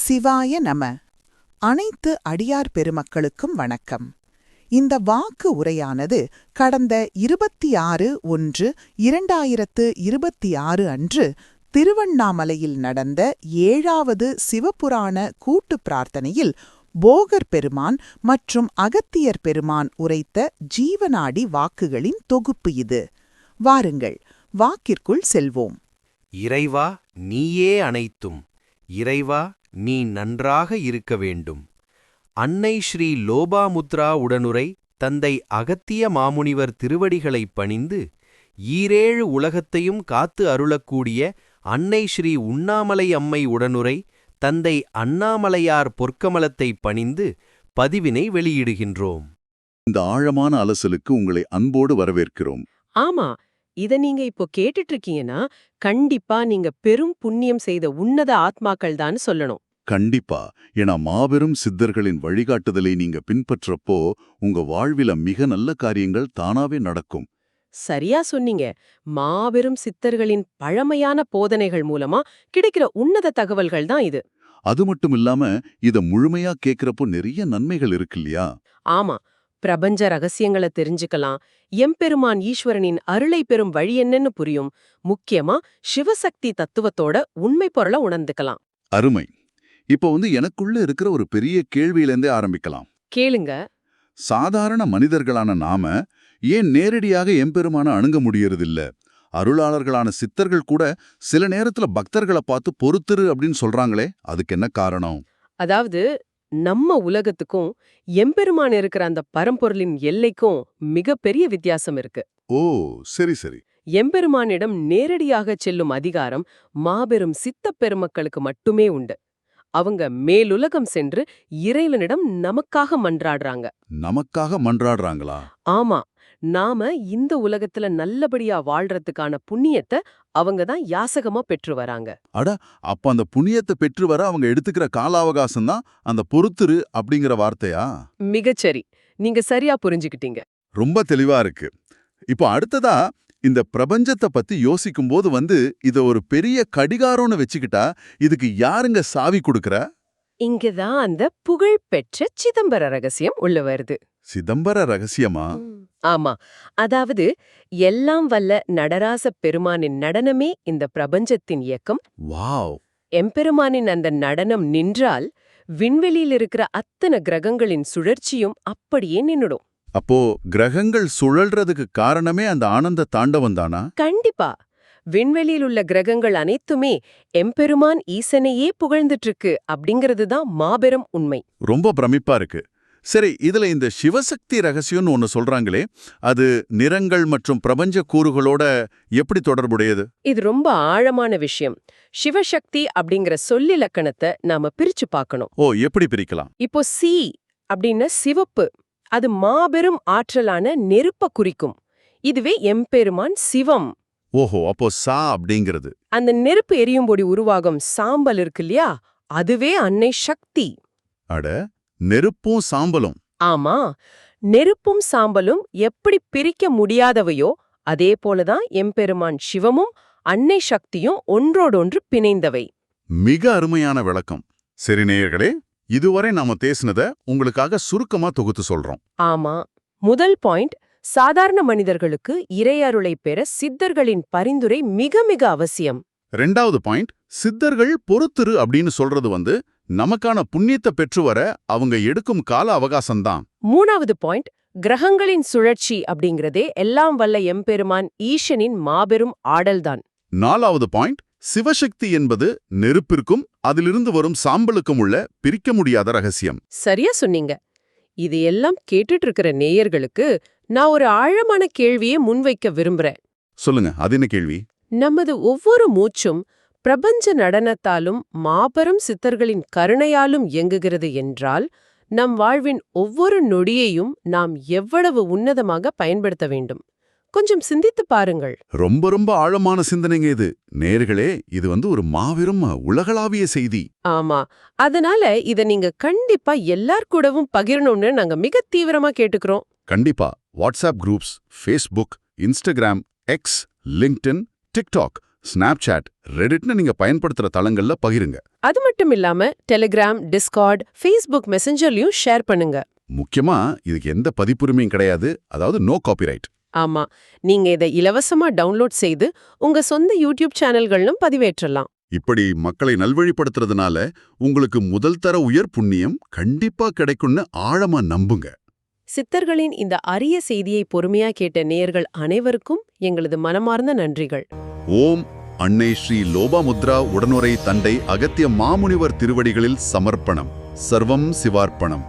சிவாய நம. அனைத்து அடியார் பெருமக்களுக்கும் வணக்கம். இந்த வாக்கு உரையானது கடந்த 26/1/2026 அன்று திருவண்ணாமலையில் நடந்த 7வது சிவபுராண கூட்டு பிரார்த்தனையில் போகர் பெருமான் மற்றும் அகத்தியர் பெருமான் உரைத்த ஜீவநாடி வாக்குகளின் தொகுப்பு இது. வாருங்கள், வாக்கிற்குள் செல்வோம். இறைவா, நீயே அனைத்தும். இறைவா, நீ நன்றாக இருக்க வேண்டும். அன்னை ஸ்ரீ லோபாமுத்ரா உடனுரை தந்தை அகத்திய மாமுனிவர் திருவடிகளைப் பணிந்து, ஈரேழு உலகத்தையும் காத்து அருளக்கூடிய அன்னை ஸ்ரீ உண்ணாமலை அம்மை உடனுரை தந்தை அண்ணாமலையார் பொற்கமலத்தைப் பணிந்து பதிவினை வெளியிடுகின்றோம். இந்த ஆழமான அலசலுக்கு உங்களை அன்போடு வரவேற்கிறோம். ஆமா, இத நீங்க இப்போ கேட்டுட்டு இருக்கீங்கன்னா கண்டிப்பா நீங்க பெரும் புண்ணியம் செய்த உன்னத ஆத்மாக்கள் தான் சொல்லணும். கண்டிப்பா. ஏன்னா மாபெரும் சித்தர்களின் வழிகாட்டுதலை நீங்க பின்பற்றப்போ உங்க வாழ்வில மிக நல்ல காரியங்கள் தானாவே நடக்கும். சரியா சொன்னீங்க. மாபெரும் சித்தர்களின் பழமையான போதனைகள் மூலமா கிடைக்கிற உன்னத தகவல்கள் தான் இது. அது மட்டும் இல்லாம இத முழுமையா கேக்குறப்போ நிறைய நன்மைகள் இருக்கு இல்லையா? ஆமா, பிரபஞ்ச ரகசியங்களை தெரிஞ்சுக்கலாம். எம்பெருமான் ஈஸ்வரனின் அருளை பெறும் வழி என்னன்னு புரியும். முக்கியமா சிவசக்தி தத்துவத்தோட உண்மை பொருளை உணர்ந்துக்கலாம். அருமை. இப்போ எனக்குள்ள இருக்கிற ஒரு பெரிய கேள்வியிலேருந்தே ஆரம்பிக்கலாம். கேளுங்க. சாதாரண மனிதர்களான நாம ஏன் நேரடியாக எம்பெருமான அணுக முடியறதில்ல? அருளாளர்களான சித்தர்கள் கூட சில நேரத்துல பக்தர்களை பார்த்து பொறுத்துரு அப்படின்னு சொல்றாங்களே, அதுக்கு என்ன காரணம்? அதாவது நம்ம உலகத்துக்கும் எம்பெருமான் இருக்கிற அந்த பரம்பொருளின் எல்லைக்கும் மிகப்பெரிய வித்தியாசம் இருக்கு. ஓ, சரி சரி. எம்பெருமானிடம் நேரடியாக செல்லும் அதிகாரம் மாபெரும் சித்தப் பெருமக்களுக்கு மட்டுமே உண்டு. அவங்க மேலுலகம் சென்று இறைவனிடம் நமக்காக மன்றாடுறாங்க. நமக்காக மன்றாடுறாங்களா? ஆமா, நாம இந்த உலகத்துல நல்லபடியா வாழ்றதுக்கான புண்ணியத்தை அவங்க தான் யாசகமா பெற்று வராங்க. அட, அப்ப அந்த புண்ணியத்தை பெற்று வர அவங்க எடுத்துக்கிற கால அவகாசம் தான் அந்த பொறுத்துரு அப்படிங்கிற வார்த்தையா? மிகச்சரி, நீங்க சரியா புரிஞ்சுக்கிட்டீங்க. ரொம்ப தெளிவா இருக்கு. இப்போ அடுத்ததா இந்த பிரபஞ்சத்தை பத்தி யோசிக்கும்போது இத ஒரு பெரிய கடிகாரம்னு வச்சுக்கிட்டா இதுக்கு யாருங்க சாவி கொடுக்கற? இங்கதான் அந்த புகழ் பெற்ற சிதம்பர ரகசியம் உள்ள வருது. சிதம்பர ரகசியமா? ஆமா, அதாவது எல்லாம் வல்ல நடராச பெருமானின் நடனமே இந்த பிரபஞ்சத்தின் இயக்கம். வாவ்! எம்பெருமானின் அந்த நடனம் நின்றால் விண்வெளியில் இருக்கிற அத்தனை கிரகங்களின் சுழற்சியும் அப்படியே நின்னுடும். அப்போ கிரகங்கள் சுழல்றதுக்கு காரணமே அந்த ஆனந்த தாண்டவம் தானா? கண்டிப்பா. விண்வெளியில் உள்ள கிரகங்கள் அனைத்துமே எம்பெருமான் ஈசனையே புகழ்ந்துட்டு இருக்கு அப்படிங்கிறது தான் மாபெரும் உண்மை. ரொம்ப பிரமிப்பா இருக்கு. சரி, இதுல இந்த சிவசக்தி ரகசியம்னு ஒன்னு சொல்றாங்களே, அது நிறங்கள் மற்றும் பிரபஞ்ச கூறுகளோட எப்படி தொடர்புடையது? இது ரொம்ப ஆழமான விஷயம். சிவசக்தி அப்படிங்கிற சொல்லிலக்கணத்தை நாம பிரிச்சு பார்க்கணும். ஓ, எப்படி பிரிக்கலாம்? இப்போ சி அப்படின்னா சிவப்பு, அது மாபெரும் ஆற்றலான நெருப்ப குறிக்கும். இதுவே எம்பெருமான் சிவம். ஓஹோ, அப்போ சா அப்படிங்கிறது அந்த நெருப்பு எரியும்படி உருவாகும் சாம்பல் இருக்கு இல்லையா, அதுவே அன்னை சக்தி. அட, நெருப்பும் சாம்பலும்? ஆமா, நெருப்பும் சாம்பலும் எப்படி பிரிக்க முடியாதவையோ அதே போலதான் எம்பெருமான் சிவமும் அன்னை சக்தியும் ஒன்றோடொன்று பிணைந்தவை. மிக அருமையான விளக்கம். சரி நேயர்களே, இதுவரை நாம பேசினத உங்களுக்காக சுருக்கமா தொகுத்து சொல்றோம். ஆமா, முதல் பாயிண்ட், சாதாரண மனிதர்களுக்கு இறையருளை பெற சித்தர்களின் பரிந்துரை மிக மிக அவசியம். ரெண்டாவது பாயிண்ட், சித்தர்கள் பொறுத்துரு அப்படின்னு சொல்றது நமக்கான புண்ணியத்தை பெற்று வர அவங்க எடுக்கும் கால அவகாசம்தான். மூணாவது பாயிண்ட், கிரகங்களின் சுழற்சி அப்படிங்கிறதே எல்லாம் வல்ல எம்பெருமான் ஈசனின் மாபெரும் ஆடல்தான். நாலாவது பாயிண்ட், சிவசக்தி என்பது நெருப்பிற்கும் அதிலிருந்து வரும் சாம்பலுக்கும் உள்ள பிரிக்க முடியாத ரகசியம். சரியா சொன்னீங்க. இது எல்லாம் கேட்டுட்டு இருக்கிற நேயர்களுக்கு நான் ஒரு ஆழமான கேள்வியை முன்வைக்க விரும்புறேன். சொல்லுங்க, அது என்ன கேள்வி? நமது ஒவ்வொரு மூச்சும் பிரபஞ்ச நடனத்தாலும் மாபெரும் சித்தர்களின் கருணையாலும் இயங்குகிறது என்றால், நம் வாழ்வின் ஒவ்வொரு நொடியையும் நாம் எவ்வளவு உன்னதமாக பயன்படுத்த வேண்டும்? கொஞ்சம் சிந்தித்து பாருங்கள். ரொம்ப ரொம்ப ஆழமான சிந்தனைங்க இது. நேயர்களே, இது ஒரு மாபெரும் உலகளாவிய செய்தி. ஆமா, அதனால இத நீங்க கண்டிப்பா எல்லார் கூடவும் பகிரணும்னு நாங்க மிக தீவிரமா கேட்டுக்கிறோம். கண்டிப்பா. WhatsApp groups, Facebook, Instagram, X, LinkedIn, TikTok Snapchat, ரெடிட்னு நீங்க பயன்படுத்துற தளங்கள்ல பகிருங்க. அது மட்டும் இல்லாம டெலிகிராம், டிஸ்கார்ட், ஃபேஸ்புக் மெசஞ்சர்லயும் ஷேர் பண்ணுங்க. முக்கியமா இதுக்கு எந்த பதிப்புரிமையும் கிடையாது, அதாவது நோ காப்பிரைட். ஆமா, நீங்க இதை இலவசமா டவுன்லோட் செய்து உங்க சொந்த யூடியூப் சேனல்களிலும் பதிவேற்றலாம். இப்படி மக்களை நல்வழிப்படுத்துறதுனால உங்களுக்கு முதல் தர உயர் புண்ணியம் கண்டிப்பா கிடைக்கும்னு ஆழமா நம்புங்க. சித்தர்களின் இந்த அரிய செய்தியை பொறுமையா கேட்ட நேயர்கள் அனைவருக்கும் எங்களது மனமார்ந்த நன்றிகள். ஓம் அன்னை ஸ்ரீ லோபாமுத்ரா உடனுரை தந்தை அகத்திய மாமுனிவர் திருவடிகளில் சமர்ப்பணம். சர்வம் சிவார்ப்பணம்.